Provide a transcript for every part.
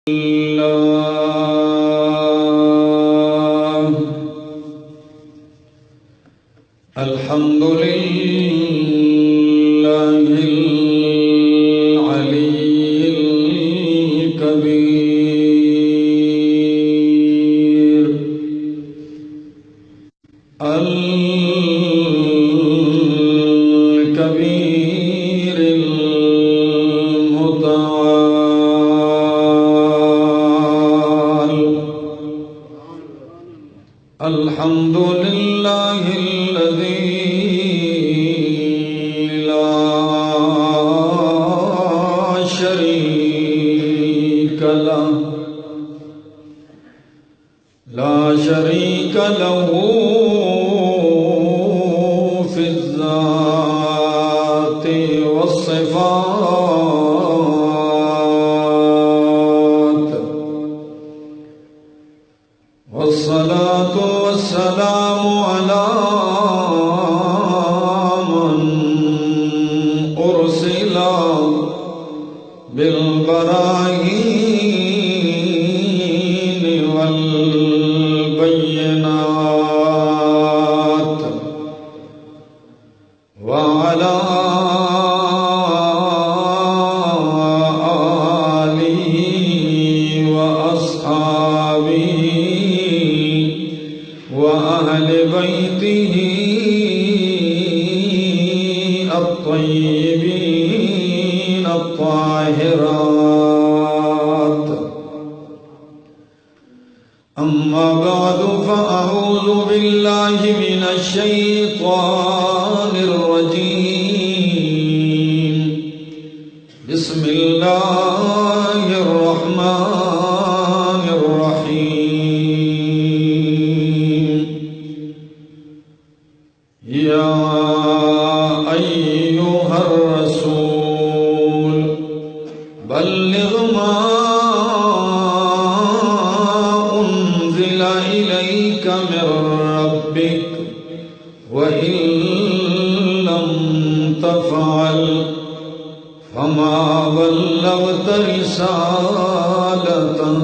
الحمد لله العلي الكبير الكبير المتعال. الحمد لله لا شريك له في الذات والصفات، والصلاة والسلام على من أرسل بالبراهين والبينات، وعلى آله وأصحابه وأهل بيته الطيبين الطاهرات. أما بعد، فأعوذ بالله من الشيطان الرجيم. بسم الله الرحمن الرحيم. يا أيها الرسول بلغ ما أنزل إليك من ربك، وإن لم تفعل فما بلغت رسالته،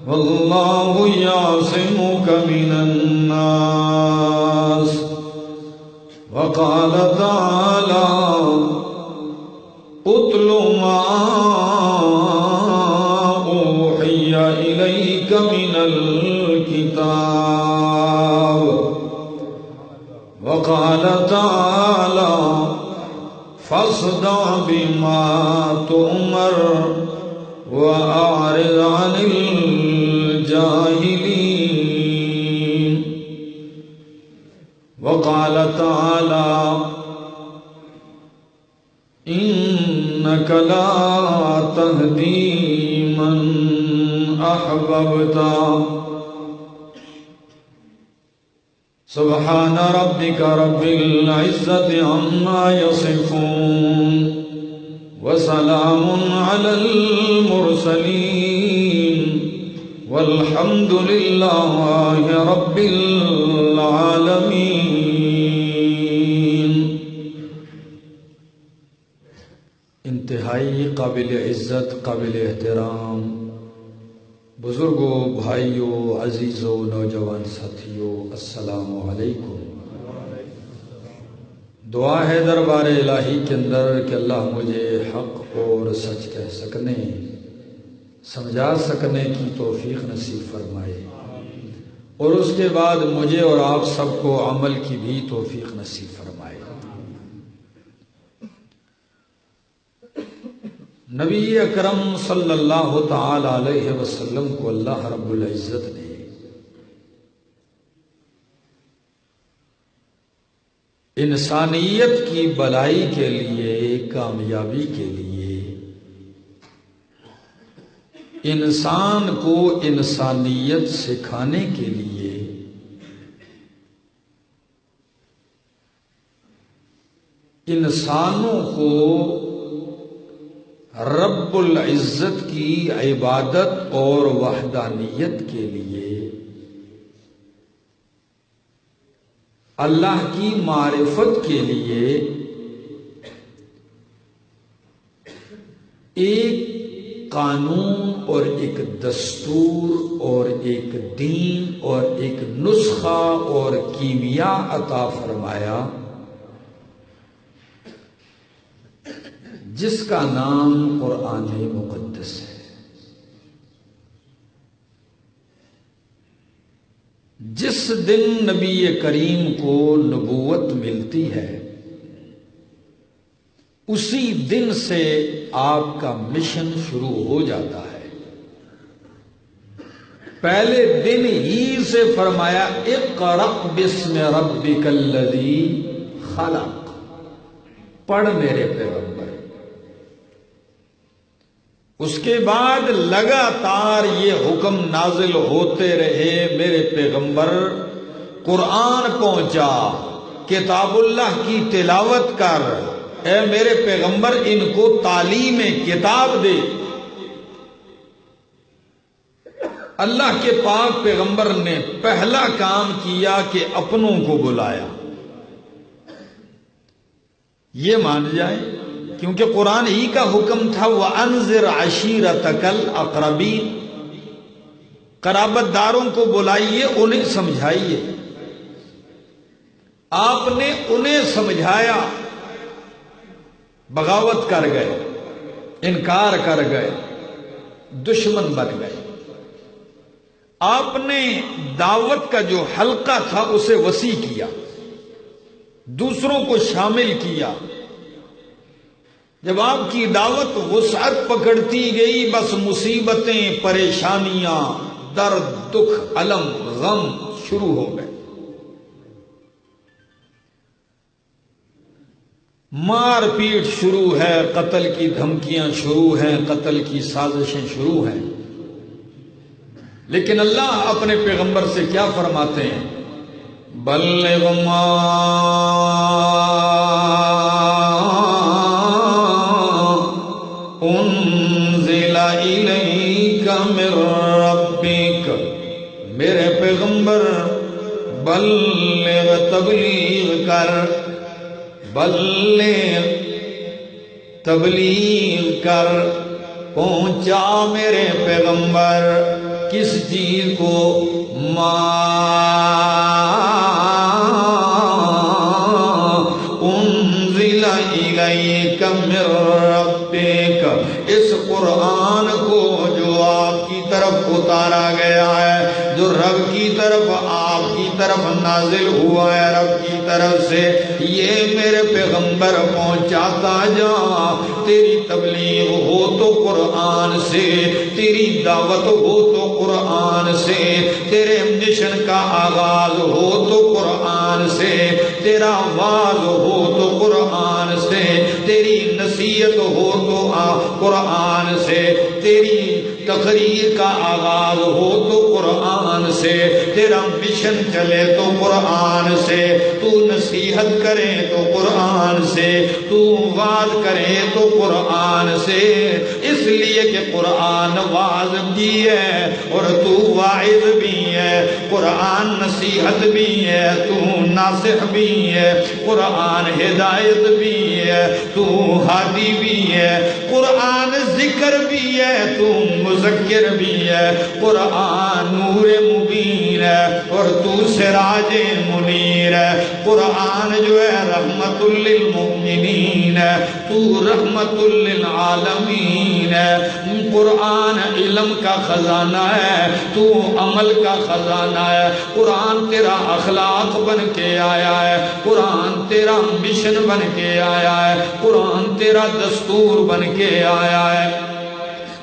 والله يعصمك من الناس. وقال تعالى: اتل ما أوحي إليك من الكتاب. وقال تعالى: فاصدع بما تؤمر وأعرض عن الجاهلين. وقال تعالى: إنك لا تهدي من أحببت. سبحان ربك رب العزة عما يصفون، وسلام على المرسلين، والحمد لله رب العالمين. انتہائی قابل عزت، قابل احترام بزرگوں، بھائیوں، عزیزوں، نوجوان ساتھیوں، السلام علیکم۔ دعا ہے دربار الہی کے اندر کہ اللہ مجھے حق اور سچ کہہ سکنے، سمجھا سکنے کی توفیق نصیب فرمائے، اور اس کے بعد مجھے اور آپ سب کو عمل کی بھی توفیق نصیب فرمائے۔ نبی اکرم صلی اللہ تعالی علیہ وسلم کو اللہ رب العزت نے انسانیت کی بھلائی کے لیے، کامیابی کے لیے، انسان کو انسانیت سکھانے کے لیے انسانوں کو رب العزت کی عبادت اور وحدانیت کے لیے، اللہ کی معرفت کے لیے ایک قانون اور ایک دستور اور ایک دین اور ایک نسخہ اور کیمیا عطا فرمایا جس کا نام قرآن مقدس ہے۔ جس دن نبی کریم کو نبوت ملتی ہے اسی دن سے آپ کا مشن شروع ہو جاتا ہے۔ پہلے دن ہی سے فرمایا اقرأ بسم ربک الذی خلق، پڑھ میرے پیغمبر۔ اس کے بعد لگاتار یہ حکم نازل ہوتے رہے، میرے پیغمبر قرآن پہنچا، کتاب اللہ کی تلاوت کر، اے میرے پیغمبر ان کو تعلیم کتاب دے۔ اللہ کے پاک پیغمبر نے پہلا کام کیا کہ اپنوں کو بلایا۔ یہ مان جائے کیونکہ قرآن ہی کا حکم تھا وَأَنذِرْ عَشِيرَتَكَ الْأَقْرَبِينَ، قرابت داروں کو بلائیے، انہیں سمجھائیے۔ آپ نے انہیں سمجھایا، بغاوت کر گئے، انکار کر گئے، دشمن بن گئے۔ آپ نے دعوت کا جو حلقہ تھا اسے وسیع کیا، دوسروں کو شامل کیا۔ جب آپ کی دعوت وسعت پکڑتی گئی، بس مصیبتیں، پریشانیاں، درد، دکھ، الم، غم شروع ہو گئے۔ مار پیٹ شروع ہے، قتل کی دھمکیاں شروع ہیں، قتل کی سازشیں شروع ہیں۔ لیکن اللہ اپنے پیغمبر سے کیا فرماتے ہیں؟ بلغ ما انزل الیک من ربک، میرے پیغمبر بلغ، تبلیغ کر، بلغ تبلیغ کر، پہنچا میرے پیغمبر کس چیز کو؟ ما انزل الیک من ربک، اس قرآن کو جو آپ کی طرف اتارا گیا ہے، جو رب کی طرف آپ کی طرف نازل ہوا ہے، رب کی طرف سے، یہ میرے پیغمبر پہنچاتا جا۔ تیری تبلیغ ہو تو قرآن سے، تیری دعوت ہو تو قرآن سے، تیرے مشن کا آغاز ہو تو قرآن سے، تیرا واعظ ہو تو قرآن سے، تیری نصیحت ہو تو قرآن سے، تیری تقریر کا آغاز ہو تو قرآن سے، تیرا مشن چلے تو قرآن سے، تو نصیحت کرے تو قرآن سے، تو واعظ کرے تو قرآن سے۔ اس لیے کہ قرآن واعظ بھی ہے اور تو واعظ بھی ہے، قرآن نصیحت بھی ہے، تو ناصح بھی ہے، قرآن ہدایت بھی ہے، تو ہادی بھی ہے، قرآن ذکر بھی ہے، تو مذکر بھی ہے، قرآن نور مبین ہے اور تو سراج منیر ہے، قرآن جو ہے رحمت للمؤمنین ہے، تو رحمت للعالمین ہے، قرآن علم کا خزانہ ہے، تو عمل کا خزانہ ہے، قرآن تیرا اخلاق بن کے آیا ہے، قرآن تیرا مشن بن کے آیا ہے، قرآن تیرا دستور بن کے آیا ہے،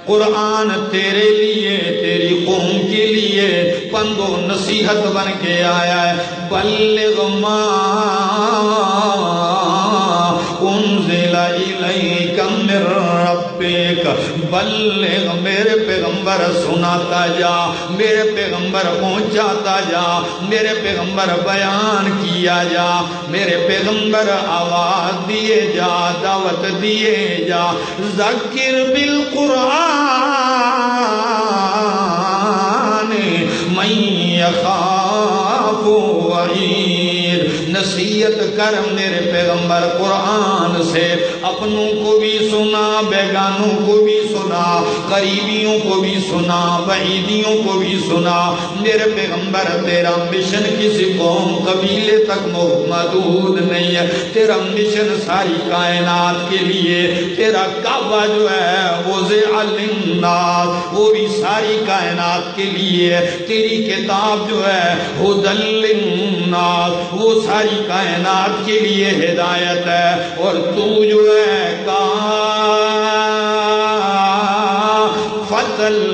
قرآن تیرے لیے، تیری قوم کے لیے پند و نصیحت بن کے آیا ہے۔ بلغ ما انزل الیک من ربک، بلغ میرے پیغمبر سناتا جا، میرے پیغمبر پہنچاتا جا، میرے پیغمبر بیان کیا جا، میرے پیغمبر آواز دیے جا، دعوت دیے جا۔ ذکر بالقرآن من یخاف وعید، نصیحت کر میرے پیغمبر قرآن سے، اپنوں کو بھی سنا، بیگانوں کو بھی سنا۔ سنا، قریبیوں کو بھی سنا، بعیدیوں کو بھی سنا۔ میرے پیغمبر تیرا مشن کسی قوم قبیلے تک محدود نہیں ہے، تیرا مشن ساری کائنات کے لیے۔ تیرا کعبہ جو ہے وہ ضیاء للناس، وہ بھی ساری کائنات کے لیے۔ تیری کتاب جو ہے ھدی للناس، وہ ساری کائنات کے لیے ہدایت ہے۔ اور تو جو ہے کافۃ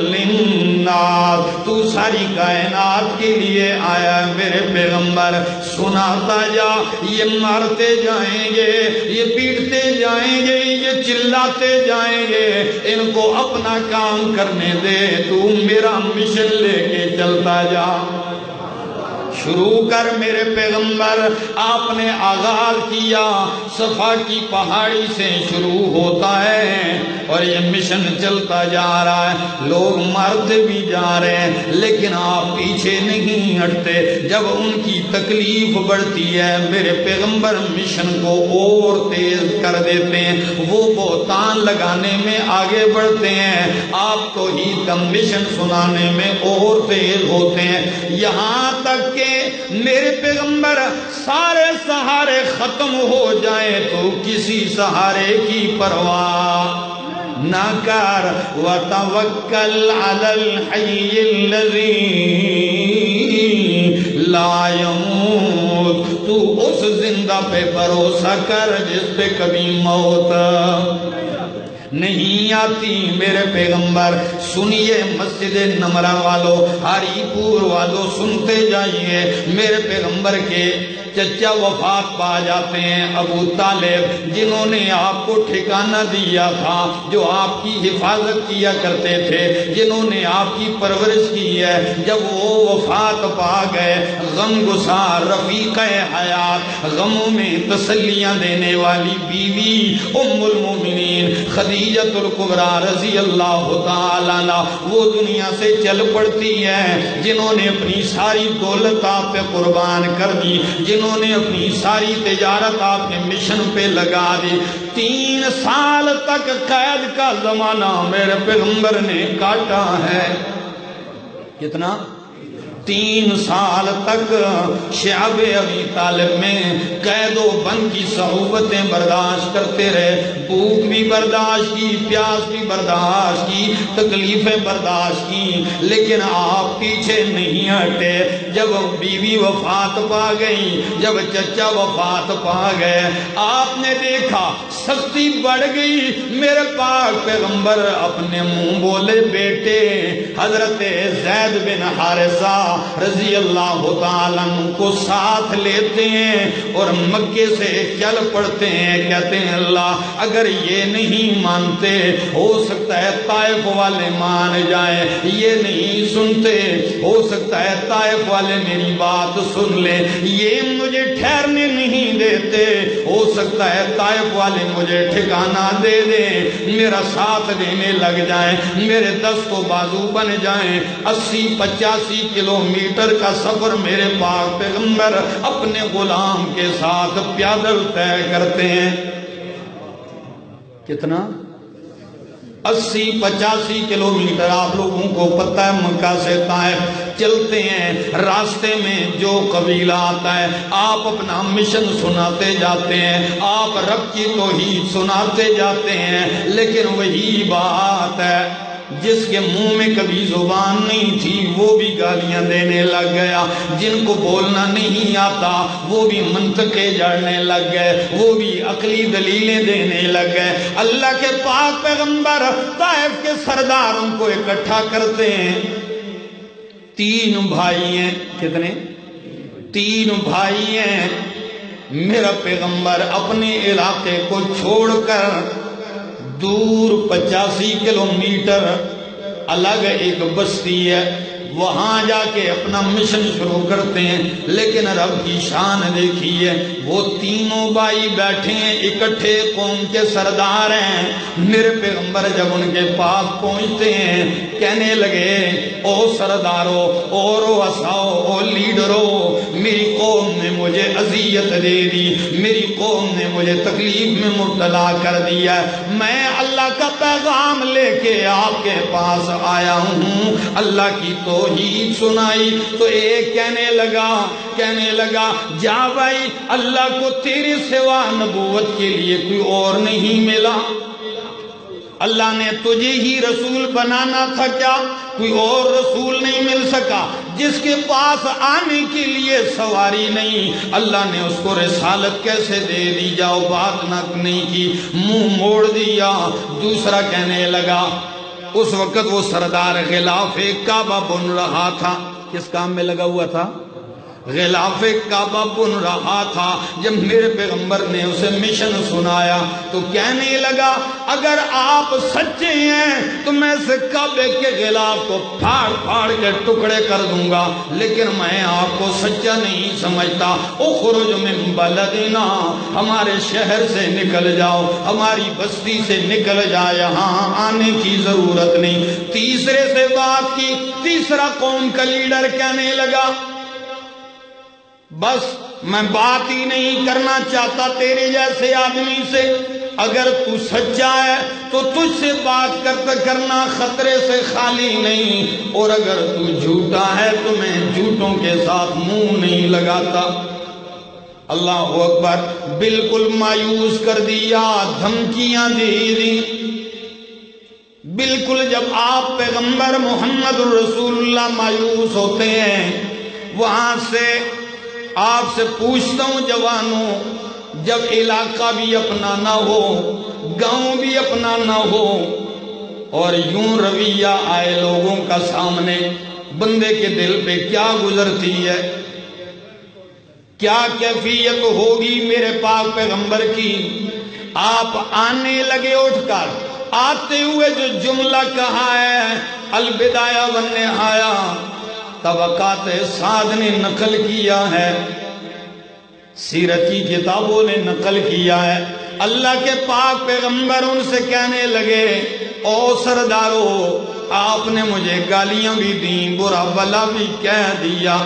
للناس، تو ساری کائنات کے لیے آیا ہے۔ میرے پیغمبر سناتا جا، یہ مارتے جائیں گے، یہ پیٹتے جائیں گے، یہ چلاتے جائیں گے، ان کو اپنا کام کرنے دے، تو میرا مشن لے کے چلتا جا۔ شروع کر میرے پیغمبر۔ آپ نے آغاز کیا، صفا کی پہاڑی سے شروع ہوتا ہے اور یہ مشن چلتا جا رہا ہے۔ لوگ مرتے بھی جا رہے ہیں لیکن آپ پیچھے نہیں ہٹتے۔ جب ان کی تکلیف بڑھتی ہے میرے پیغمبر مشن کو اور تیز کر دیتے ہیں، وہ بہتان لگانے میں آگے بڑھتے ہیں، آپ توحید کا مشن سنانے میں اور تیز ہوتے ہیں، یہاں تک کہ میرے پیغمبر سارے سہارے ختم ہو جائیں تو کسی سہارے کی پرواہ نہ کر۔ وَتَوَكَّلْ عَلَى الْحَيِّ الَّذِي لَا يَمُوتُ، تو اس زندہ پہ بھروسہ کر جس پہ کبھی موت نہیں آتی۔ میرے پیغمبر سنیے، مسجد نمرہ والو، ہری پور والو سنتے جائیے، میرے پیغمبر کے چچا وفات پا جاتے ہیں، ابو طالب، جنہوں نے آپ کو ٹھکانہ دیا تھا، جو آپ کی حفاظت کیا کرتے تھے، جنہوں نے آپ کی پرورش کی ہے، جب وہ وفات پا گئے، غم گسار رفیق حیات، غموں میں تسلیاں دینے والی بیوی ام المومنین خدیجۃ الکبریٰ رضی اللہ تعالیٰ عنہا وہ دنیا سے چل پڑتی ہے، جنہوں نے اپنی ساری دولت آپ پہ قربان کر دی، جنہوں نے اپنی ساری تجارت آپ کے مشن پہ لگا دی۔ 3 سال تک قید کا زمانہ میرے پیغمبر نے کاٹا ہے۔ کتنا؟ 3 سال تک شعب ابی طالب میں قید و بند کی صعوبتیں برداشت کرتے رہے، بھوک بھی برداشت کی، پیاس بھی برداشت کی، تکلیفیں برداشت کی، لیکن آپ پیچھے نہیں ہٹے۔ جب بیوی وفات پا گئی، جب چچا وفات پا گئے، آپ نے دیکھا سختی بڑھ گئی، میرے پاک پیغمبر اپنے منہ بولے بیٹے حضرت زید بن حارثہ رضی اللہ تعالیٰ عنہ کو ساتھ لیتے ہیں اور مکے سے چل پڑتے ہیں، کہتے ہیں اللہ اگر یہ نہیں مانتے ہو سکتا ہے طائف والے مان جائیں، یہ نہیں سنتے ہو سکتا ہے طائف والے میری بات سن لیں، یہ مجھے ٹھہرنے نہیں دیتے ہو سکتا ہے طائف والے مجھے ٹھکانہ دے دیں، میرا ساتھ دینے لگ جائیں، میرے دست و بازو بن جائیں۔ 80-85 کلومیٹر کا سفر میرے پاک پیغمبر اپنے غلام کے ساتھ پیادل طے کرتے ہیں۔ کتنا؟ 80-85 کلومیٹر آپ لوگوں کو پتہ ہے، مکہ سے طائف چلتے ہیں، راستے میں جو قبیلہ آتا ہے آپ اپنا مشن سناتے جاتے ہیں، آپ رب کی توحید سناتے جاتے ہیں، لیکن وہی بات ہے جس کے منہ میں کبھی زبان نہیں تھی وہ بھی گالیاں دینے لگ گیا، جن کو بولنا نہیں آتا وہ بھی منطقے جڑنے لگ گئے، وہ بھی عقلی دلیلیں دینے لگ گئے۔ اللہ کے پاک پیغمبر طائف کے سرداروں کو اکٹھا کرتے ہیں۔ 3 بھائی ہیں، کتنے؟ 3 بھائی ہیں۔ میرا پیغمبر اپنے علاقے کو چھوڑ کر دور 85 کلومیٹر الگ ایک بستی ہے، وہاں جا کے اپنا مشن شروع کرتے ہیں۔ لیکن رب کی شان دیکھیے، وہ تینوں بھائی بیٹھے ہیں اکٹھے، قوم کے سردار ہیں۔ میرے پیغمبر جب ان کے پاس پہنچتے ہیں کہنے لگے، او سردارو، او رؤساؤ، او لیڈرو، میری قوم نے مجھے اذیت دے دی، میری قوم نے مجھے تکلیف میں مبتلا کر دیا، میں اللہ کا پیغام لے کے آپ کے پاس آیا ہوں، اللہ کی توحید سنائی۔ تو ایک کہنے لگا جا بھائی، اللہ کو تیرے سوا نبوت کے لیے کوئی اور نہیں ملا، اللہ نے تجھے ہی رسول بنانا تھا، کیا کوئی اور رسول نہیں مل سکا؟ جس کے پاس آنے کے لیے سواری نہیں، اللہ نے اس کو رسالت کیسے دے دی؟ جاؤ، بات نہ نہیں کی، منہ موڑ دیا۔ دوسرا کہنے لگا، اس وقت وہ سردار غلاف کعبہ بن رہا تھا، کس کام میں لگا ہوا تھا؟ غلاف کعبہ بن رہا تھا۔ جب میرے پیغمبر نے اسے مشن سنایا تو کہنے لگا، اگر آپ سچے ہیں تو میں اس کعبے کے غلاف کو پھاڑ پھاڑ کے ٹکڑے کر دوں گا، لیکن میں آپ کو سچا نہیں سمجھتا۔ اخرج من بلدنا، ہمارے شہر سے نکل جاؤ، ہماری بستی سے نکل جا، یہاں آنے کی ضرورت نہیں۔ تیسرے سے بات کی، تیسرا قوم کا لیڈر کہنے لگا، بس میں بات ہی نہیں کرنا چاہتا تیرے جیسے آدمی سے، اگر تو سچا ہے تو تجھ سے بات کرنا خطرے سے خالی نہیں، اور اگر تو جھوٹا ہے تو میں جھوٹوں کے ساتھ منہ نہیں لگاتا۔ اللہ اکبر، بالکل مایوس کر دیا، دھمکیاں دے دی۔ بالکل جب آپ پیغمبر محمد رسول اللہ مایوس ہوتے ہیں، وہاں سے آپ سے پوچھتا ہوں جوانوں، جب علاقہ بھی اپنا نہ ہو، گاؤں بھی اپنا نہ ہو، اور یوں رویہ آئے لوگوں کا سامنے، بندے کے دل پہ کیا گزرتی ہے، کیا کیفیت ہوگی میرے پاک پیغمبر کی؟ آپ آنے لگے، اٹھ کر آتے ہوئے جو جملہ کہا ہے، البدایہ والنہایہ طبقات سعد نے نقل کیا ہے، سیرت کی کتابوں نے نقل کیا ہے۔ اللہ کے پاک پیغمبر ان سے کہنے لگے، او سردارو، آپ نے مجھے گالیاں بھی دیں، برا بلا بھی کہہ دیا،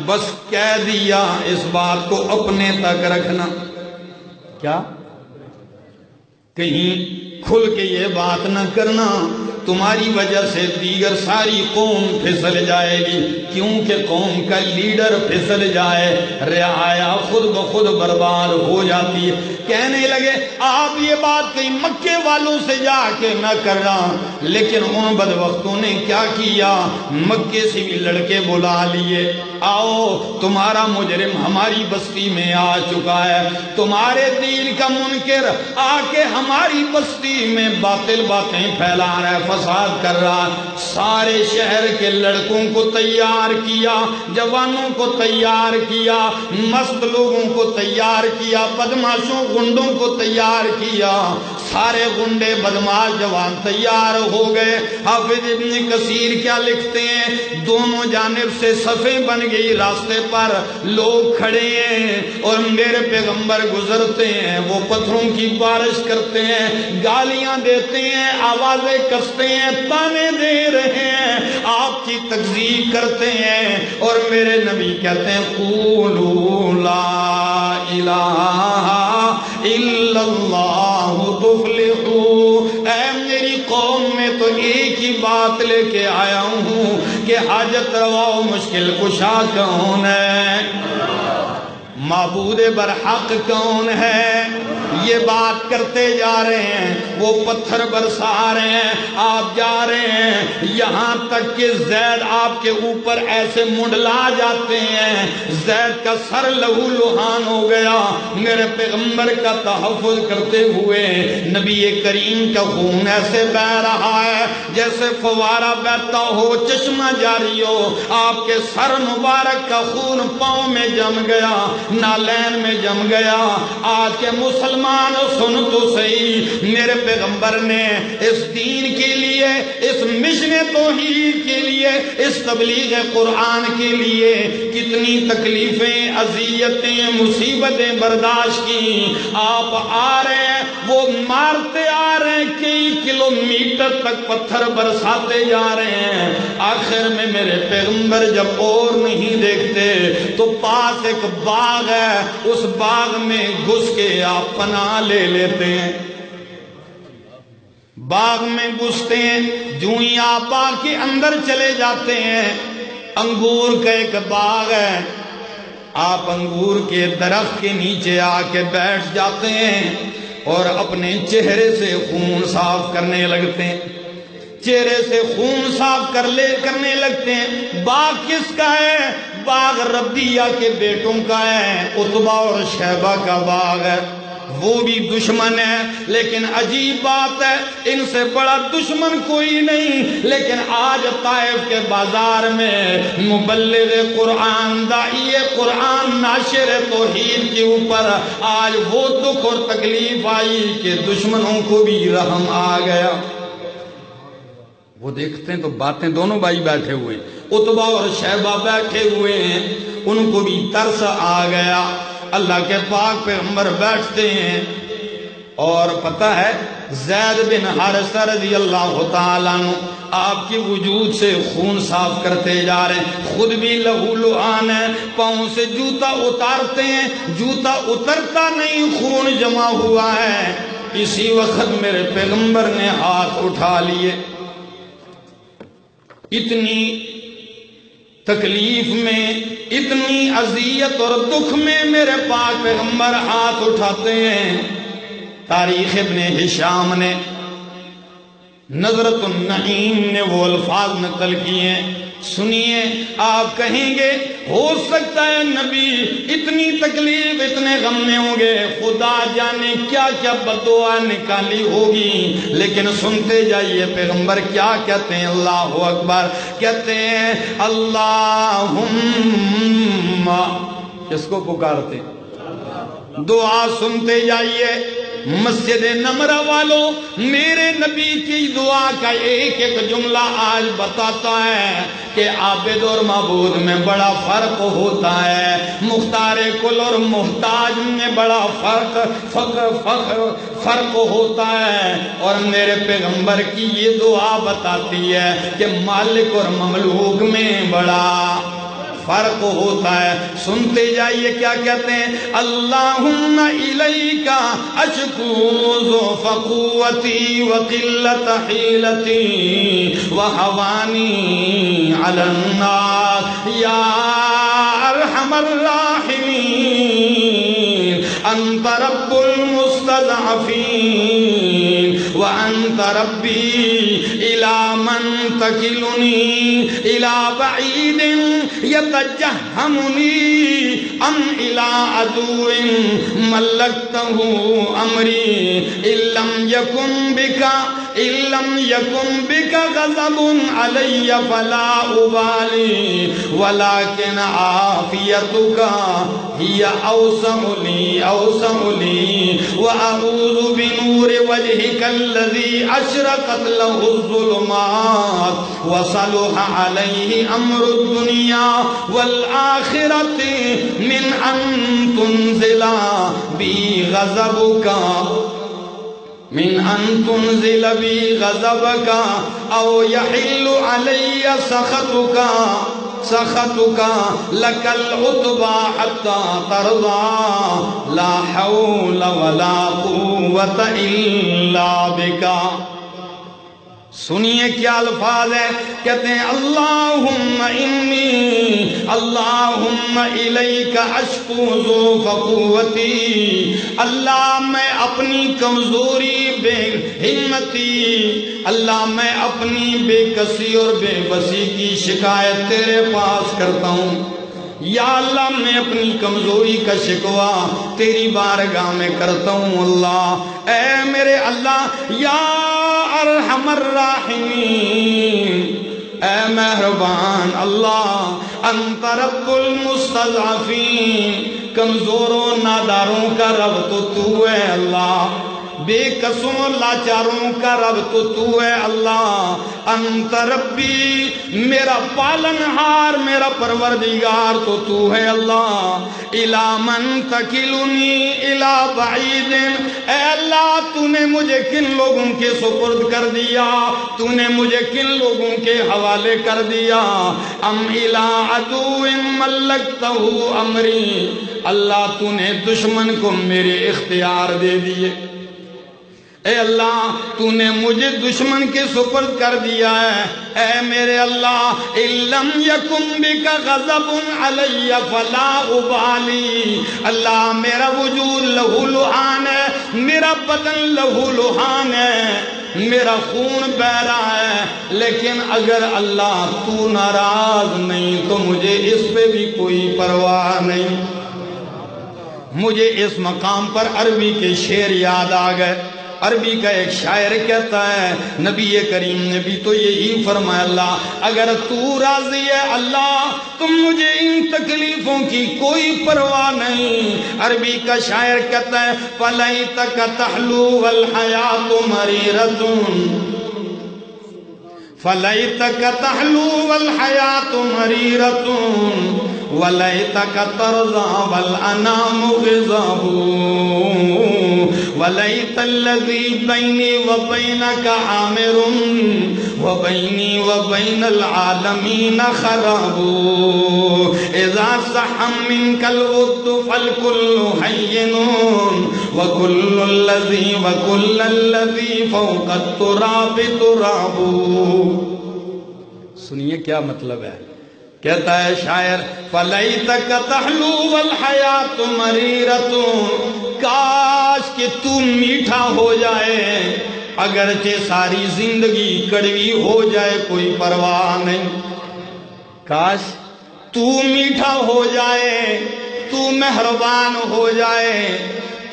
بس کہہ دیا، اس بات کو اپنے تک رکھنا۔ کیا؟ کہیں کھل کے یہ بات نہ کرنا، تمہاری وجہ سے دیگر ساری قوم پھسل جائے گی، کیونکہ قوم کا لیڈر پھسل جائے رعایا خود بخود برباد ہو جاتی ہے۔ کہنے لگے، آپ یہ بات کہیں مکے والوں سے جا کے نہ کرنا، لیکن ان بدبختوں نے کیا کیا، مکے سے بھی لڑکے بلا لیے، آؤ تمہارا مجرم ہماری بستی میں آ چکا ہے، تمہارے دین کا منکر آ کے ہماری بستی میں باطل باتیں پھیلا رہا ہے، فساد کر رہا۔ سارے شہر کے لڑکوں کو تیار کیا، جوانوں کو تیار کیا، مست لوگوں کو تیار کیا، بدماشوں گنڈوں کو تیار کیا، سارے گنڈے بدماش جوان تیار ہو گئے۔ حافظ ابن کثیر کیا لکھتے ہیں، دونوں جانب سے صفیں بن گئی، راستے پر لوگ کھڑے ہیں اور میرے پیغمبر گزرتے ہیں، وہ پتھروں کی بارش کرتے ہیں، گالیاں دیتے ہیں، آوازیں کستے ہیں، تانے دے رہے ہیں، آپ کی تکذیب کرتے ہیں، اور میرے نبی کہتے ہیں، قولوا لا الہ الا اللہ تفلحوا۔ اے میری قوم، میں تو ایک ہی بات لے کے آیا ہوں کہ حاجت روا و مشکل کشا کون ہے، معبود برحق کون ہے، یہ بات کرتے جا رہے ہیں، وہ پتھر برسا رہے ہیں، آپ جا رہے ہیں، یہاں تک کہ زید آپ کے اوپر ایسے منڈلا جاتے ہیں، زید کا سر لہو لہان ہو گیا۔ میرے پیغمبر کا تحفظ کرتے ہوئے نبی کریم کا خون ایسے بہ رہا ہے جیسے فوارہ بہتا ہو، چشمہ جاری ہو، آپ کے سر مبارک کا خون پاؤں میں جم گیا، نالین میں جم گیا۔ آج کے مسلمان قرآن سن تو صحیح، میرے پیغمبر نے اس دین کے لیے، اس مشن توحید کے لیے، اس تبلیغ قرآن کے لیے کتنی تکلیفیں، اذیتیں، مصیبتیں برداشت کی۔ آپ آ رہے ہیں، وہ مارتے آ رہے ہیں، کئی کلومیٹر تک پتھر برساتے جا رہے ہیں۔ آخر میں میرے پیغمبر جب اور نہیں دیکھتے تو پاس ایک باغ ہے، اس باغ میں گھس کے آپ پناہ لے لیتے ہیں۔ باغ میں گھستے ہیں، جو ہی آپ باغ کے اندر چلے جاتے ہیں، انگور کا ایک باغ ہے، آپ انگور کے درخت کے نیچے آ کے بیٹھ جاتے ہیں اور اپنے چہرے سے خون صاف کرنے لگتے ہیں، چہرے سے خون صاف کرنے لگتے ہیں۔ باغ کس کا ہے؟ باغ ربیہ کے بیٹوں کا ہے، عتبہ اور شیبہ کا باغ ہے۔ وہ بھی دشمن ہے، لیکن عجیب بات ہے، ان سے بڑا دشمن کوئی نہیں۔ لیکن آج طائف کے بازار میں مبلغ قرآن، داعی قرآن، ناشر توحید کے اوپر آج وہ دکھ اور تکلیف آئی کہ دشمنوں کو بھی رحم آ گیا۔ وہ دیکھتے ہیں تو باتیں، دونوں بھائی بیٹھے ہوئے ہیں، عتبہ اور شیبہ بیٹھے ہوئے ہیں، ان کو بھی ترس آ گیا۔ اللہ کے پاک پیغمبر بیٹھتے ہیں اور پتہ ہے زید بن حارثہ رضی اللہ تعالیٰ عنہ آپ کی وجود سے خون صاف کرتے جا رہے ہیں، خود بھی لہو لعان ہے، پاؤں سے جوتا اتارتے ہیں، جوتا اترتا نہیں، خون جمع ہوا ہے۔ اسی وقت میرے پیغمبر نے ہاتھ اٹھا لیے۔ اتنی تکلیف میں، اتنی اذیت اور دکھ میں میرے پاک پیغمبر ہاتھ اٹھاتے ہیں۔ تاریخ ابن ہشام نے، نظرۃ النعیم نے وہ الفاظ نقل کیے ہیں، سنیے، آپ کہیں گے ہو سکتا ہے نبی اتنی تکلیف، اتنے غم میں ہوں گے، خدا جانے کیا کیا بددعا نکالی ہوگی، لیکن سنتے جائیے پیغمبر کیا کہتے ہیں۔ اللہ اکبر کہتے ہیں، اللہم، کس کو پکارتے؟ دعا سنتے جائیے۔ مسجد نمرہ والوں، میرے نبی کی دعا کا ایک ایک جملہ آج بتاتا ہے کہ عابد اور معبود میں بڑا فرق ہوتا ہے، مختار کل اور محتاج میں بڑا فرق ہوتا ہے۔ اور میرے پیغمبر کی یہ دعا بتاتی ہے کہ مالک اور مملوک میں بڑا فرق ہوتا ہے۔ سنتے جائیے کیا کہتے ہیں، اللہم الیک اشکو ضعف قوتی وقلت حیلتی وہوانی علی الناس یا ارحم الراحمین، انت رب المستضعفین وانت ربی الی من تکلنی الی بعید یتجہمنی ام الی عدو ملکتہ امری، ان لم یکن بک غضب علی فلا ابالی ولکن عافیتک ہی اوسع لی واعوذ بنور وجہک الذی اشرقت لہ الظلمات وصلح علیہ امر الدنیا والآخرت من ان تنزل بی غضبک او یحل علی سخطک لک العتبى حتی ترضى لا حول ولا قوة الا بک۔ سنیے کیا الفاظ ہے، کہتے ہیں اللہم الیک اشکو ضعف قوتی، اللہ میں اپنی کمزوری، بے ہمتی، اللہ میں اپنی بے کسی اور بے بسی کی شکایت تیرے پاس کرتا ہوں۔ یا اللہ میں اپنی کمزوری کا شکوہ تیری بارگاہ میں کرتا ہوں۔ اللہ، اے میرے اللہ، یا ارحم الراحمین، اے مہربان اللہ، انت رب المستضعفین، کمزوروں ناداروں کا رب تو ہے اللہ، بے قصوں لاچاروں کا رب تو ہے اللہ، انت ربی، میرا پالنہار میرا پروردگار تو ہے اللہ، الی من تکلنی الی بعید، اے اللہ تو نے مجھے کن لوگوں کے سپرد کر دیا، تو نے مجھے کن لوگوں کے حوالے کر دیا، ام الی عدو ملکتہ امری، اللہ تو نے دشمن کو میرے اختیار دے دیے، اے اللہ تو نے مجھے دشمن کے سپرد کر دیا ہے، اے میرے اللہ، اِلَّمْ يَكُمْ بِكَ غَضَبٌ عَلَيَّ فَلَا أُبَالِي، اللہ میرا وجود لہو لہان ہے، میرا بدن لہو لہان ہے، میرا خون بہ رہا ہے، لیکن اگر اللہ تو ناراض نہیں تو مجھے اس پہ بھی کوئی پرواہ نہیں۔ مجھے اس مقام پر عربی کے شعر یاد آ گئے، عربی کا ایک شاعر کہتا ہے نبی کریم نے بھی تو یہی فرمایا، اللہ اگر تو راضی ہے اللہ تو مجھے ان تکلیفوں کی کوئی پرواہ نہیں۔ عربی کا شاعر کہتا ہے فَلَيْتَكَ تَحْلُو وَالْحَيَاةُ مَرِيرَةٌ، فَلَيْتَكَ تَحْلُو وَالْحَيَاةُ مَرِيرَةٌ وَلَيْتَكَ تَرْضَىٰ وَالْأَنَامُ غِضَابٌ وَلَيْتَ الَّذِي بَيْنِي وَبَيْنَكَ عَامِرٌ وَبَيْنِي وَبَيْنَ الْعَالَمِينَ خَرَابٌ إِذَا صَحَّ مِنْكَ الْوُدُّ فَالْكُلُّ هَيِّنٌ وَكُلَّ الَّذِي فَوْقَ التُّرَابِ تُرَابٌ۔ سنیے کیا مطلب ہے، کہتا ہے شاعر فَلَيْتَكَ تَحْلُو وَالْحَيَاةُ مَرِيرَةٌ، کاش کہ تو میٹھا ہو جائے، اگرچہ ساری زندگی کڑوی ہو جائے کوئی پرواہ نہیں، کاش تو میٹھا ہو جائے، تو مہربان ہو جائے،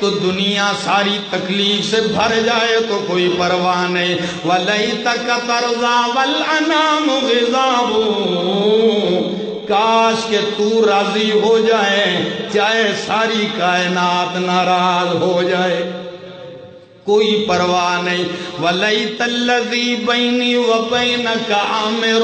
تو دنیا ساری تکلیف سے بھر جائے تو کوئی پرواہ نہیں۔ وَلَيْتَكَ تَرْضَىٰ وَالْأَنَامُ غِضَابٌ، کاش کہ تو راضی ہو جائے چاہے ساری کائنات ناراض ہو جائے، کوئی پرواہ نہیں۔ وَلَيْتَ الَّذِي بَيْنِي وَبَيْنَكَ عَامِرٌ،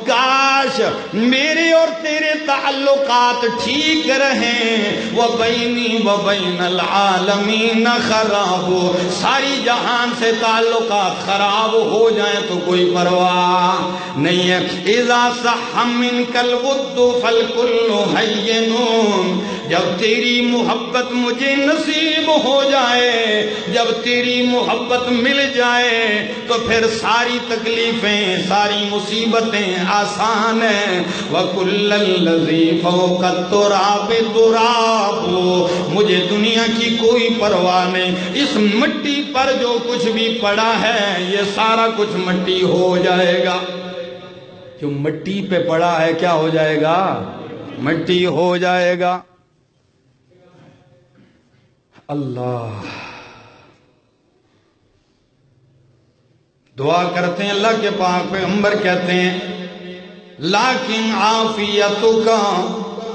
کاش میرے اور تیرے تعلقات ٹھیک رہیں، وَبَيْنِي وَبَيْنَ الْعَالَمِينَ خَرَابٌ، ساری جہان سے تعلقات خراب ہو جائیں تو کوئی پرواہ نہیں ہے۔ إِذَا صَحَّ مِنْكَ الْوُدُّ فَالْكُلُّ هَيِّنٌ، جب تیری محبت مجھے نصیب ہو جائے، جب تیری محبت مل جائے تو پھر ساری تکلیفیں ساری مصیبتیں آسان ہیں۔ وَكُلَّ الَّذِي فَوْقَ التُّرَابِ تُرَابُ، مجھے دنیا کی کوئی پرواہ نہیں، اس مٹی پر جو کچھ بھی پڑا ہے یہ سارا کچھ مٹی ہو جائے گا، جو مٹی پہ پڑا ہے کیا ہو جائے گا، مٹی ہو جائے گا۔ اللہ دعا کرتے ہیں، اللہ کے پاک پیغمبر کہتے ہیں لیکن عافیتک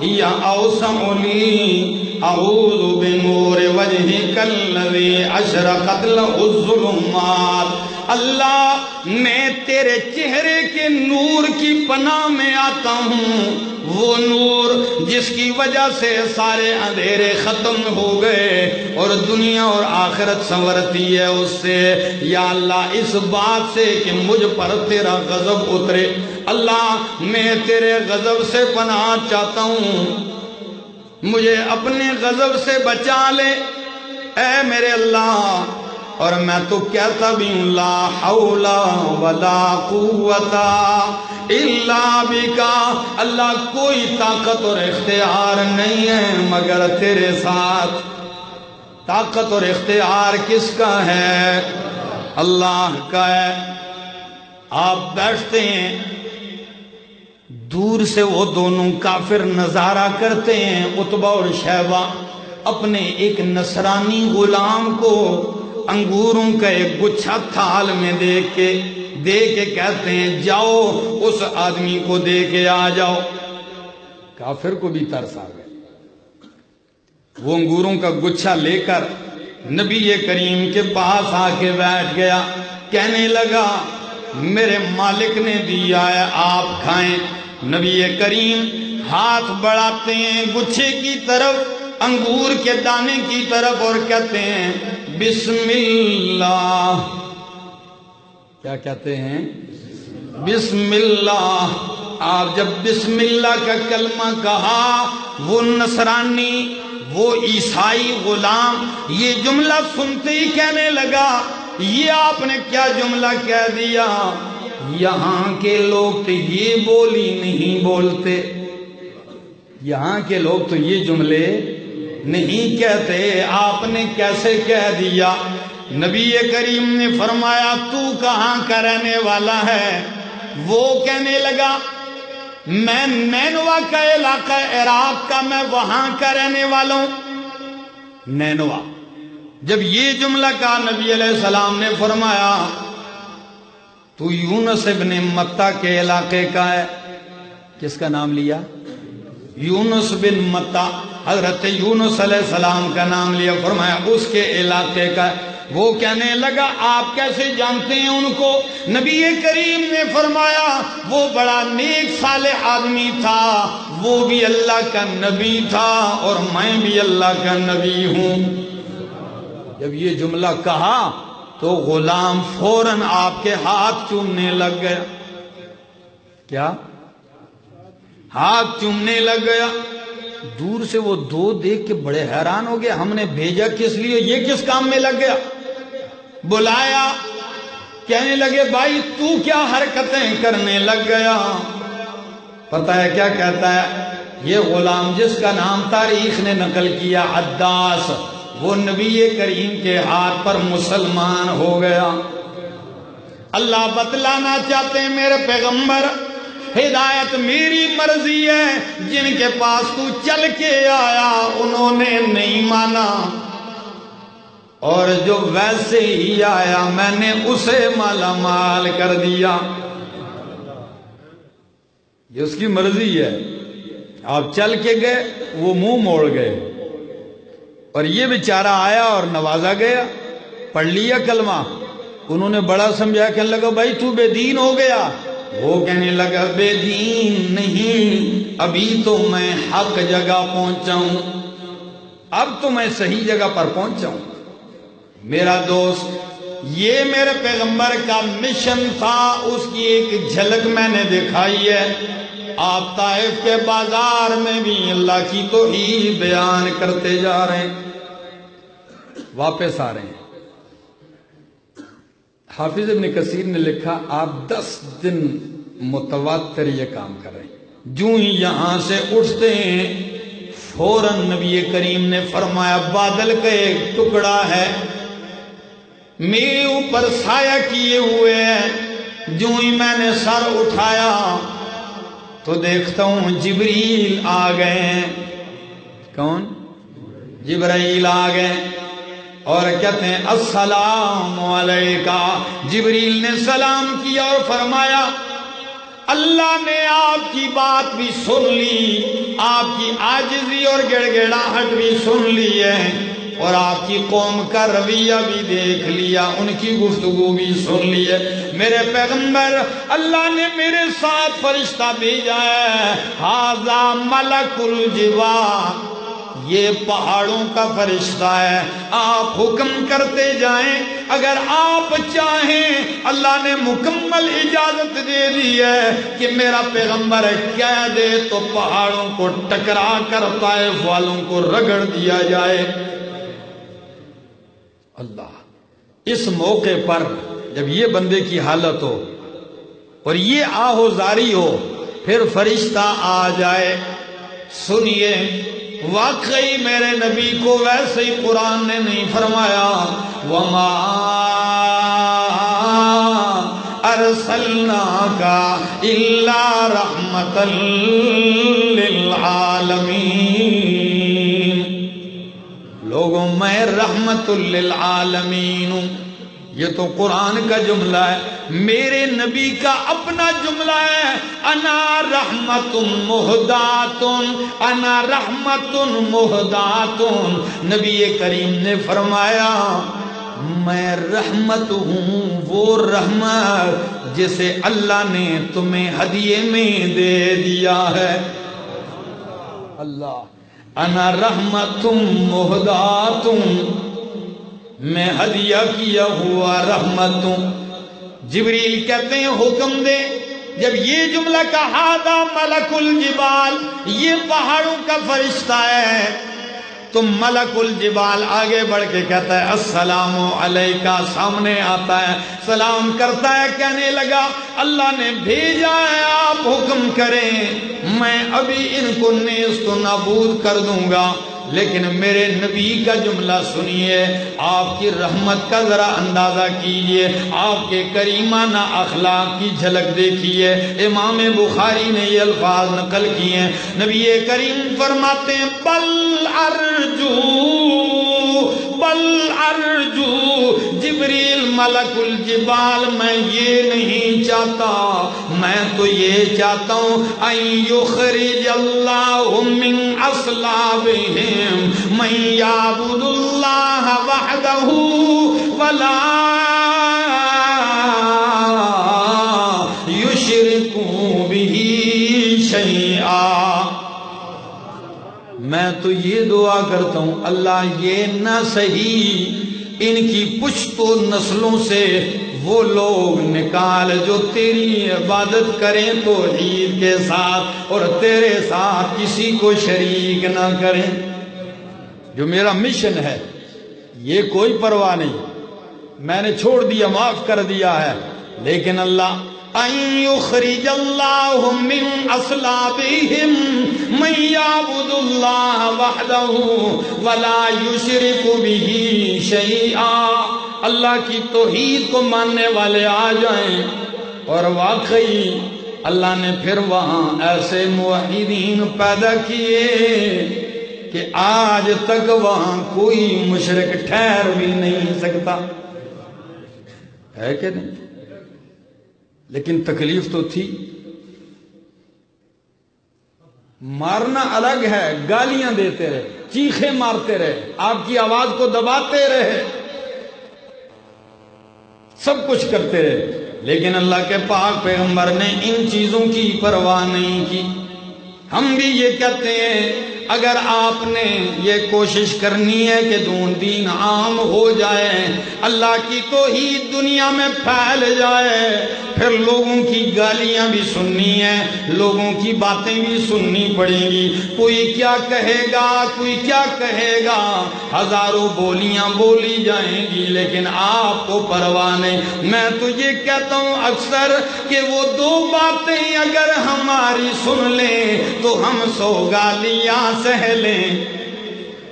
ہی اوسع لی، اعوذ بنور وجہک الذی اشرقت لہ الظلمات، اللہ میں تیرے چہرے کے نور کی پناہ میں آتا ہوں، وہ نور جس کی وجہ سے سارے اندھیرے ختم ہو گئے اور دنیا اور آخرت سنورتی ہے اس سے۔ یا اللہ اس بات سے کہ مجھ پر تیرا غضب اترے، اللہ میں تیرے غضب سے پناہ چاہتا ہوں، مجھے اپنے غضب سے بچا لے اے میرے اللہ۔ اور میں تو کہتا بھی ہوں لا حول ولا قوت الا بکا، اللہ کوئی طاقت اور اختیار نہیں ہے مگر تیرے ساتھ۔ طاقت اور اختیار کس کا ہے؟ اللہ کا ہے۔ آپ بیٹھتے ہیں، دور سے وہ دونوں کافر نظارہ کرتے ہیں، عتبہ اور شیبہ اپنے ایک نصرانی غلام کو انگوروں کا ایک گچھا تھال میں دیکھ کے دے کے کہتے ہیں جاؤ اس آدمی کو دے کے آ جاؤ۔ کافر کو بھی ترس آ گئے، وہ انگوروں کا گچھا لے کر نبی کریم کے پاس آ کے بیٹھ گیا، کہنے لگا میرے مالک نے دیا ہے آپ کھائیں۔ نبی کریم ہاتھ بڑھاتے ہیں گچھے کی طرف، انگور کے دانے کی طرف، اور کہتے ہیں بسم اللہ۔ کیا کہتے ہیں؟ بسم اللہ۔ آپ جب بسم اللہ کا کلمہ کہا، وہ نصرانی، وہ عیسائی غلام یہ جملہ سنتے ہی کہنے لگا یہ آپ نے کیا جملہ کہہ دیا، یہاں کے لوگ تو یہ بولی نہیں بولتے، یہاں کے لوگ تو یہ جملے نہیں کہتے، آپ نے کیسے کہہ دیا؟ نبی کریم نے فرمایا تو کہاں کا رہنے والا ہے؟ وہ کہنے لگا میں نینوا کا علاقہ عراق کا، میں وہاں کا رہنے والا ہوں۔ نینوا۔ جب یہ جملہ کہا نبی علیہ السلام نے فرمایا تو یونس ابن متہ کے علاقے کا ہے۔ کس کا نام لیا؟ یونس بن متہ، حضرت یونس علیہ السلام کا نام لیا، فرمایا اس کے علاقے کا ہے۔ وہ کہنے لگا آپ کیسے جانتے ہیں ان کو؟ نبی کریم نے فرمایا وہ بڑا نیک صالح آدمی تھا، وہ بھی اللہ کا نبی تھا اور میں بھی اللہ کا نبی ہوں۔ جب یہ جملہ کہا تو غلام فوراً آپ کے ہاتھ چومنے لگ گیا۔ کیا؟ ہاتھ چومنے لگ گیا۔ دور سے وہ دو دیکھ کے بڑے حیران ہو گئے، ہم نے بھیجا کس لیے، یہ کس کام میں لگ گیا؟ بلایا، کہنے لگے بھائی تو کیا حرکتیں کرنے لگ گیا؟ پتہ ہے کیا کہتا ہے یہ غلام جس کا نام تاریخ نے نقل کیا عداس، وہ نبی کریم کے ہاتھ پر مسلمان ہو گیا۔ اللہ بتلانا چاہتے ہیں میرے پیغمبر ہدایت میری مرضی ہے، جن کے پاس تو چل کے آیا انہوں نے نہیں مانا، اور جو ویسے ہی آیا میں نے اسے مالا مال کر دیا۔ یہ اس کی مرضی ہے، آپ چل کے گئے وہ منہ موڑ گئے، اور یہ بیچارہ آیا اور نوازا گیا، پڑھ لیا کلمہ، انہوں نے بڑا سمجھا، کہنے لگا بھائی تو بے دین ہو گیا۔ وہ کہنے لگا بے دین نہیں، ابھی تو میں حق جگہ پہنچا ہوں، اب تو میں صحیح جگہ پر پہنچا ہوں۔ میرا دوست یہ میرے پیغمبر کا مشن تھا، اس کی ایک جھلک میں نے دکھائی ہے۔ آپ طائف کے بازار میں بھی اللہ کی توحید بیان کرتے جا رہے ہیں، واپس آ رہے ہیں۔ حافظ ابن کثیر نے لکھا آپ 10 دن متواتر یہ کام کر رہے ہیں۔ جو ہی یہاں سے اٹھتے ہیں فوراً نبی کریم نے فرمایا بادل کا ایک ٹکڑا ہے میرے اوپر سایہ کیے ہوئے ہیں۔ جو ہی میں نے سر اٹھایا تو دیکھتا ہوں جبریل آ گئے ہیں۔ کون؟ جبرائیل آ گئے اور کہتے ہیں السلام علیکہ۔ جبریل نے سلام کیا اور فرمایا اللہ نے آپ کی بات بھی سن لی، آپ کی عاجزی اور گڑ گڑاہٹ بھی سن لی ہے، اور آپ کی قوم کا رویہ بھی دیکھ لیا، ان کی گفتگو بھی سن لی ہے۔ میرے پیغمبر اللہ نے میرے ساتھ فرشتہ بھیجا ہے، ھذا ملک الجبال، یہ پہاڑوں کا فرشتہ ہے، آپ حکم کرتے جائیں، اگر آپ چاہیں اللہ نے مکمل اجازت دے دی ہے کہ میرا پیغمبر کہہ دے تو پہاڑوں کو ٹکرا کر طائف والوں کو رگڑ دیا جائے۔ اللہ اس موقع پر جب یہ بندے کی حالت ہو اور یہ آہوزاری ہو، پھر فرشتہ آ جائے۔ سنیے واقعی میرے نبی کو ویسے ہی قرآن نے نہیں فرمایا وَمَا أَرْسَلْنَاكَ إِلَّا رَحْمَةً لِلْعَالَمِينَ، لوگوں میں رحمت للعالمین ہوں۔ یہ تو قرآن کا جملہ ہے، میرے نبی کا اپنا جملہ ہے، انا رحمت مہدات، انا رحمت مہدات۔ نبی کریم نے فرمایا میں رحمت ہوں، وہ رحمت جسے اللہ نے تمہیں ہدیے میں دے دیا ہے۔ اللہ انا رحمت مہدات، میں ہدیہ کیا ہوا رحمت ہوں۔ جبریل کہتے ہیں حکم دے، جب یہ جملہ کہا تھا ملک الجبال، یہ پہاڑوں کا فرشتہ ہے، تو ملک الجبال آگے بڑھ کے کہتا ہے السلام علیکہ، سامنے آتا ہے سلام کرتا ہے، کہنے لگا اللہ نے بھیجا ہے آپ حکم کریں، میں ابھی ان کو نیست و نابود کر دوں گا، لیکن میرے نبی کا جملہ سنیے، آپ کی رحمت کا ذرا اندازہ کیجئے، آپ کے کریمانہ اخلاق کی جھلک دیکھیے۔ امام بخاری نے یہ الفاظ نقل کیے ہیں، نبی کریم فرماتے ہیں بل ارجو جبریل ملک الجبال، میں یہ نہیں چاہتا، میں تو یہ چاہتا ہوں ان یخرج اللہ من اصلابہم من یعبد اللہ وحدہ ولا یشرک بہ شیئا۔ میں تو یہ دعا کرتا ہوں اللہ یہ نہ صحیح ان کی پشت و نسلوں سے وہ لوگ نکال جو تیری عبادت کریں توحید کے ساتھ اور تیرے ساتھ کسی کو شریک نہ کریں۔ جو میرا مشن ہے یہ کوئی پرواہ نہیں، میں نے چھوڑ دیا، معاف کر دیا ہے، لیکن اللہ ان یخرج اللہ من اصلابہم من یعبد اللہ وحدہ ولا یشرک بہ شیئا، اللہ کی توحید کو ماننے والے آ جائیں۔ اور واقعی اللہ نے پھر وہاں ایسے موحدین پیدا کیے کہ آج تک وہاں کوئی مشرک ٹھہر بھی نہیں سکتا، ہے کہ نہیں؟ لیکن تکلیف تو تھی، مارنا الگ ہے، گالیاں دیتے رہے، چیخیں مارتے رہے، آپ کی آواز کو دباتے رہے، سب کچھ کرتے رہے، لیکن اللہ کے پاک پیغمبر نے ان چیزوں کی پرواہ نہیں کی۔ ہم بھی یہ کہتے ہیں اگر آپ نے یہ کوشش کرنی ہے کہ دین عام ہو جائے، اللہ کی توحید دنیا میں پھیل جائے، پھر لوگوں کی گالیاں بھی سننی ہیں، لوگوں کی باتیں بھی سننی پڑیں گی، کوئی کیا کہے گا، کوئی کیا کہے گا، ہزاروں بولیاں بولی جائیں گی، لیکن آپ کو پرواہ نہیں۔ میں تو یہ کہتا ہوں اکثر کہ وہ دو باتیں اگر ہماری سن لیں تو ہم 100 گالیاں سہ لیں،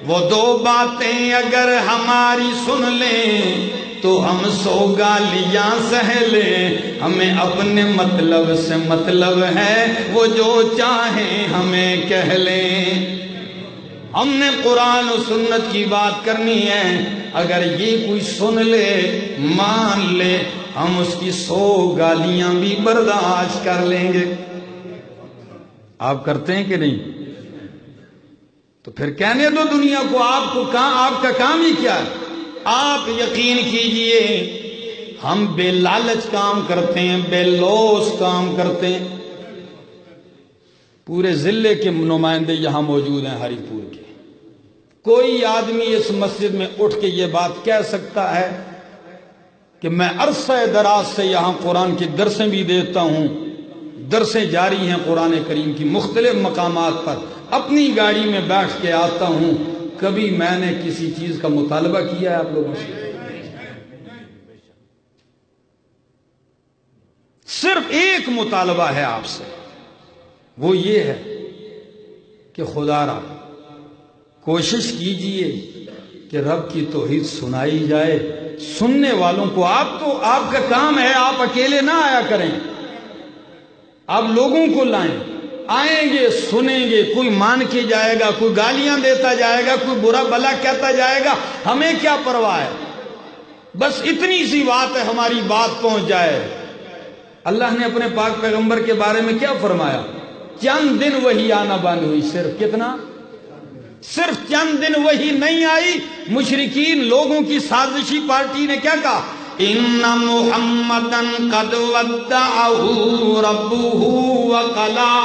وہ دو باتیں اگر ہماری سن لیں تو ہم 100 گالیاں سہ لیں، ہمیں اپنے مطلب سے مطلب ہے، وہ جو چاہیں ہمیں کہہ لیں۔ ہم نے قرآن و سنت کی بات کرنی ہے، اگر یہ کوئی سن لے مان لے ہم اس کی 100 گالیاں بھی برداشت کر لیں گے۔ آپ کرتے ہیں کہ نہیں؟ تو پھر کہنے دو دنیا کو، آپ کا کام ہی کیا ہے؟ آپ یقین کیجئے ہم بے لالچ کام کرتے ہیں، بے لوث کام کرتے ہیں۔ پورے ضلع کے نمائندے یہاں موجود ہیں ہری پور کے، کوئی آدمی اس مسجد میں اٹھ کے یہ بات کہہ سکتا ہے کہ میں عرصہ دراز سے یہاں قرآن کی درسیں بھی دیتا ہوں، درسیں جاری ہیں قرآن کریم کی مختلف مقامات پر، اپنی گاڑی میں بیٹھ کے آتا ہوں، کبھی میں نے کسی چیز کا مطالبہ کیا ہے آپ لوگوں سے؟ صرف ایک مطالبہ ہے آپ سے، وہ یہ ہے کہ خدا را کوشش کیجئے کہ رب کی توحید سنائی جائے، سننے والوں کو آپ کا کام ہے، آپ اکیلے نہ آیا کریں، آپ لوگوں کو لائیں، آئیں گے سنیں گے، کوئی مان کے جائے گا، کوئی گالیاں دیتا جائے گا، کوئی برا بھلا کہتا جائے گا، ہمیں کیا پرواہ ہے؟ بس اتنی سی بات ہے ہماری بات پہنچ جائے۔ اللہ نے اپنے پاک پیغمبر کے بارے میں کیا فرمایا؟ چند دن وہی آنا بند ہوئی، صرف کتنا؟ صرف چند دن وہی نہیں آئی۔ مشرکین لوگوں کی سازشی پارٹی نے کیا کہا؟ ان محمدن قد ودعہ ربہ وقلا،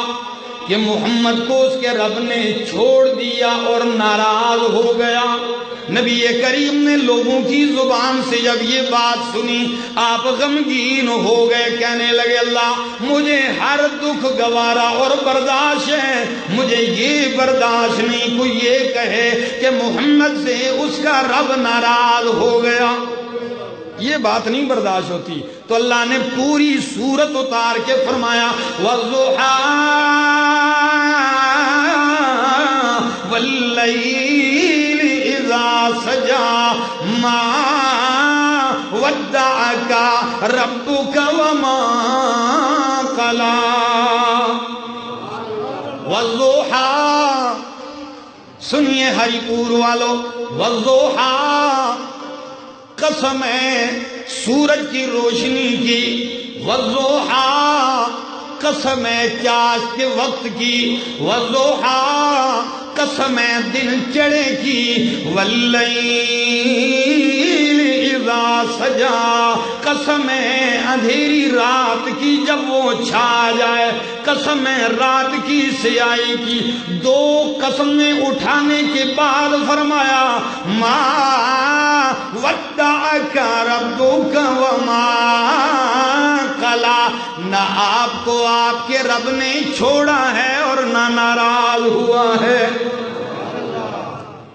کہ محمد کو اس کے رب نے چھوڑ دیا اور ناراض ہو گیا۔ نبی کریم نے لوگوں کی زبان سے جب یہ بات سنی آپ غمگین ہو گئے، کہنے لگے اللہ مجھے ہر دکھ گوارا اور برداشت ہے، مجھے یہ برداشت نہیں کوئی یہ کہے کہ محمد سے اس کا رب ناراض ہو گیا، یہ بات نہیں برداشت ہوتی۔ تو اللہ نے پوری سورت اتار کے فرمایا وَالضُّحَىٰ وَاللَّيْلِ إِذَا سَجَىٰ مَا وَدَّعَكَ رَبُّكَ وَمَا قَلَىٰ۔ وَالضُّحَىٰ، سنیے ہری پور والو، وَالضُّحَىٰ قسم ہے سورج کی روشنی کی، وَالضُّحَىٰ قسم ہے چاش کے وقت کی، وَالضُّحَىٰ قسم ہے دن چڑھے کی، وَاللَّيْلِ إِذَا سَجَىٰ قسم ہے اندھیری رات کی جب وہ چھا جائے، قسم ہے رات کی سیاہی کی۔ دو قسمیں اٹھانے کے بعد فرمایا ما ودعک ربک وما قلی، نہ آپ کو آپ کے رب نے چھوڑا ہے اور نہ ناراض ہوا ہے۔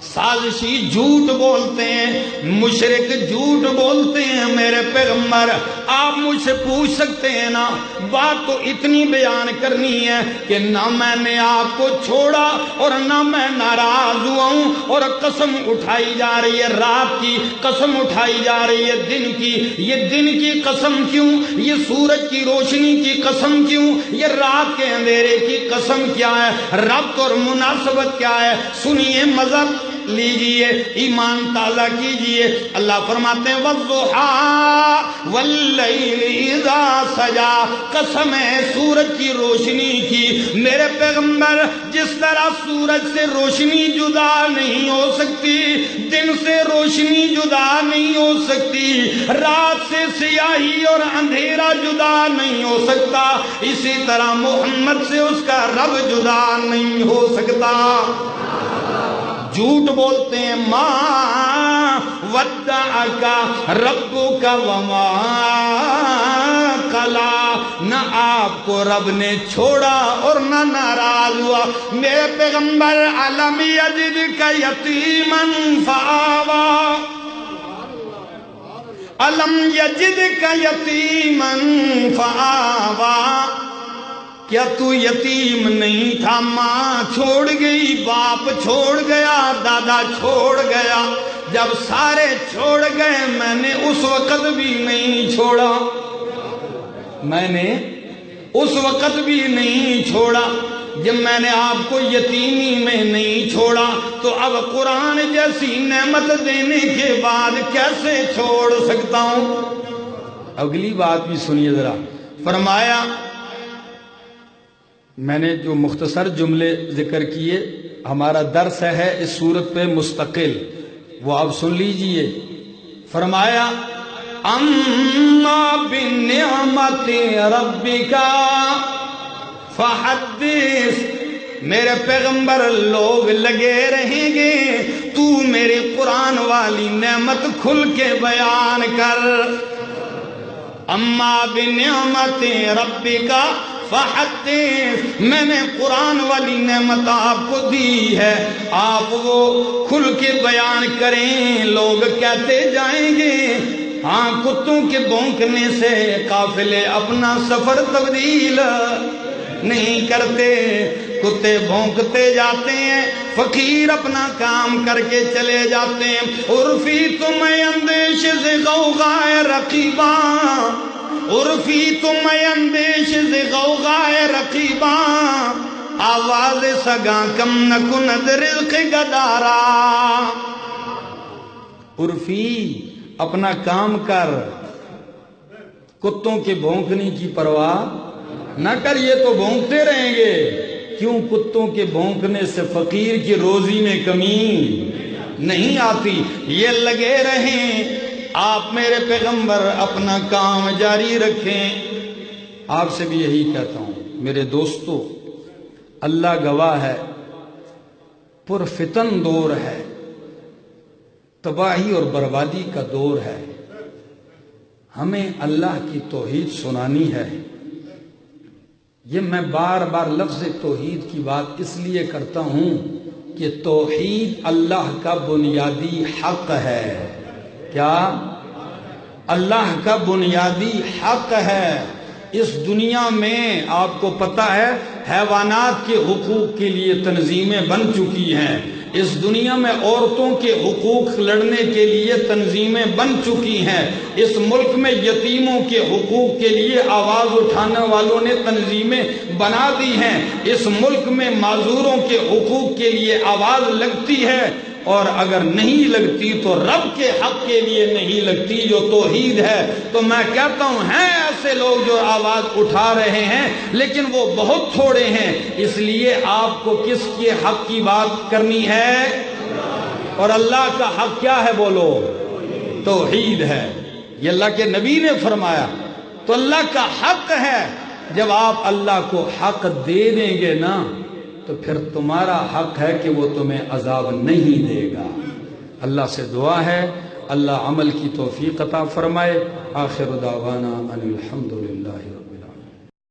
سازشی جھوٹ بولتے ہیں، مشرک جھوٹ بولتے ہیں۔ میرے پیغمبر آپ مجھ سے پوچھ سکتے ہیں نا، بات تو اتنی بیان کرنی ہے کہ نہ میں نے آپ کو چھوڑا اور نہ میں ناراض ہوا ہوں، اور قسم اٹھائی جا رہی ہے رات کی، قسم اٹھائی جا رہی ہے دن کی۔ یہ دن کی قسم کیوں؟ یہ سورج کی روشنی کی قسم کیوں؟ یہ رات کے اندھیرے کی قسم کیا ہے؟ ربط اور مناسبت کیا ہے؟ سنیے، مذہب لیجئے، ایمان تازہ کیجئے۔ اللہ فرماتے ہیں وَالضُّحَىٰ وَاللَّيْلِ إِذَا سَجَىٰ، قسم ہے سورج کی روشنی کی۔ میرے پیغمبر جس طرح سورج سے روشنی جدا نہیں ہو سکتی، دن سے روشنی جدا نہیں ہو سکتی، رات سے سیاہی اور اندھیرا جدا نہیں ہو سکتا، اسی طرح محمد سے اس کا رب جدا نہیں ہو سکتا۔ جھوٹ بولتے ہیں ما ودعک ربک وما قلی، نہ آپ کو رب نے چھوڑا اور نہ ناراض ہوا۔ میرے پیغمبر الم یجدک یتیما فآویٰ، الم یجدک یتیما فآویٰ، کیا تو یتیم نہیں تھا؟ ماں چھوڑ گئی، باپ چھوڑ گیا، دادا چھوڑ گیا، جب سارے چھوڑ گئے میں نے اس وقت بھی نہیں چھوڑا، میں نے اس وقت بھی نہیں چھوڑا، جب میں نے آپ کو یتیمی میں نہیں چھوڑا تو اب قرآن جیسی نعمت دینے کے بعد کیسے چھوڑ سکتا ہوں؟ اگلی بات بھی سنیے ذرا، فرمایا میں نے جو مختصر جملے ذکر کیے، ہمارا درس ہے اس صورت پہ مستقل، وہ آپ سن لیجئے۔ فرمایا اما بنعمت ربک فحدث، میرے پیغمبر لوگ لگے رہیں گے، تو میرے قرآن والی نعمت کھل کے بیان کر۔ اما بنعمت ربک فحدث، میں نے قرآن والی نعمت آپ کو دی ہے، آپ وہ کھل کے بیان کریں۔ لوگ کہتے جائیں گے ہاں کتوں کے بھونکنے سے قافلے اپنا سفر تبدیل نہیں کرتے، کتے بھونکتے جاتے ہیں، فقیر اپنا کام کر کے چلے جاتے ہیں۔ عرفی تم اندیش سے غوغائے رقیباں، عرفی تم اندیش سے غوغائے رقیباں، آواز سگاں کم نکند رزق گدارا۔ عرفی اپنا کام کر، کتوں کے بھونکنے کی پرواہ نہ کر، یہ تو بھونکتے رہیں گے، کیوں کتوں کے بھونکنے سے فقیر کی روزی میں کمی نہیں آتی، یہ لگے رہیں، آپ میرے پیغمبر اپنا کام جاری رکھیں۔ آپ سے بھی یہی کہتا ہوں میرے دوستو، اللہ گواہ ہے، پرفتن دور ہے، تباہی اور بربادی کا دور ہے، ہمیں اللہ کی توحید سنانی ہے۔ یہ میں بار بار لفظ توحید کی بات اس لیے کرتا ہوں کہ توحید اللہ کا بنیادی حق ہے۔ کیا؟ اللہ کا بنیادی حق ہے۔ اس دنیا میں آپ کو پتہ ہے حیوانات کے حقوق کے لیے تنظیمیں بن چکی ہیں، اس دنیا میں عورتوں کے حقوق لڑنے کے لیے تنظیمیں بن چکی ہیں، اس ملک میں یتیموں کے حقوق کے لیے آواز اٹھانے والوں نے تنظیمیں بنا دی ہیں، اس ملک میں معذوروں کے حقوق کے لیے آواز لگتی ہے، اور اگر نہیں لگتی تو رب کے حق کے لیے نہیں لگتی جو توحید ہے۔ تو میں کہتا ہوں ہیں ایسے لوگ جو آواز اٹھا رہے ہیں، لیکن وہ بہت تھوڑے ہیں، اس لیے آپ کو کس کے حق کی بات کرنی ہے؟ اور اللہ کا حق کیا ہے؟ بولو، توحید ہے، یہ اللہ کے نبی نے فرمایا، تو اللہ کا حق ہے۔ جب آپ اللہ کو حق دے دیں گے نا تو پھر تمہارا حق ہے کہ وہ تمہیں عذاب نہیں دے گا۔ اللہ سے دعا ہے اللہ عمل کی توفیق عطا فرمائے۔ آخر دعوانا ان الحمدللہ۔